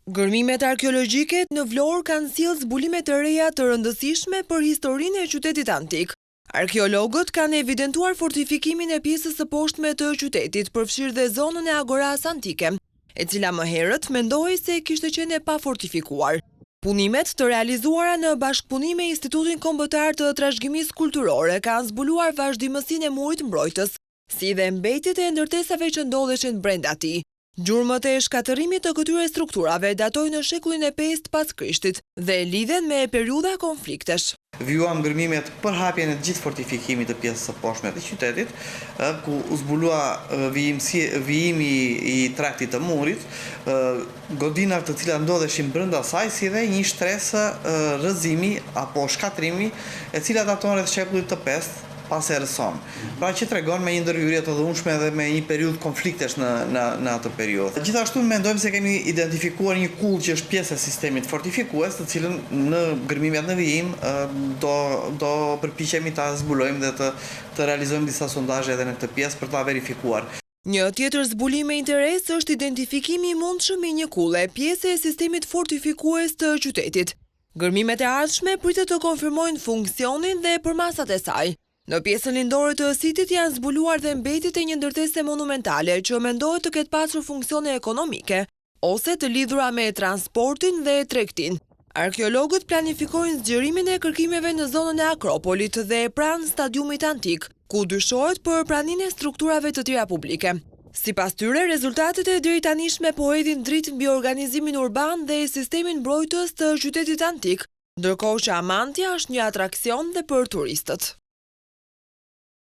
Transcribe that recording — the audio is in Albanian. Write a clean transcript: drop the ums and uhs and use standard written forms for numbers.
Gërmimet arkeologjike në Vlorë kanë sjellë zbulime të reja të rëndësishme për historinë e qytetit antik. Arkeologët kanë evidentuar fortifikimin e pjesës së poshtme të qytetit, përfshirë dhe zonën e agoras antike, e cila më herët mendohej se kishte qenë e pafortifikuar. Punimet të realizuara në bashkëpunim me Institutin Kombëtar të Trashëgimisë Kulturore kanë zbuluar vazhdimësinë e murit mbrojtës, si dhe mbetjet e ndërtesave që ndodheshin brenda tij. Gjurmët e shkatërimit të këtyre strukturave datojnë në shekullin e 5 pas Krishtit dhe lidhen me periudha konfliktesh. Vijuam ngërmimet për hapjen e gjithë fortifikimit të pjesës së poshtme të qytetit, ku u zbulua vijimi i traktit të murit, godinat të cilat ndodheshin brenda saj, si dhe një shtresë rrëzimi apo shkatrimi, e cila daton rreth shekullit të 5 pas erës sonë. Pra që tregon me një ndërhyrje të dhunshme dhe me një periudhë konfliktesh në atë periudhë. Gjithashtu mendojmë se kemi identifikuar një kull që është pjesë e sistemit fortifikues, të cilën në gërmimet në vijim do përpiqemi ta zbulojmë dhe të realizojmë disa sondazhe edhe në këtë pjesë për ta verifikuar. Një tjetër zbulim me interes është identifikimi i mundshëm i një kulle, pjesë e sistemit fortifikues të qytetit. Gërmimet e ardhshme pritet të konfirmojnë funksionin dhe përmasat e saj. Në pjesën lindore të sitit janë zbuluar dhe mbetjet e një ndërtese monumentale që mendohet të ketë pasur funksione ekonomike ose të lidhura me transportin dhe tregtin. Arkeologët planifikojnë zgjerimin e kërkimeve në zonën e Akropolit dhe pranë stadiumit antik, ku dyshohet për praninë e strukturave të tjera publike. Sipas tyre, rezultatet e deritanishme po hedhin dritë mbi organizimin urban dhe sistemin mbrojtës të qytetit antik, ndërkohë që Amantia është një atraksion dhe për turistët.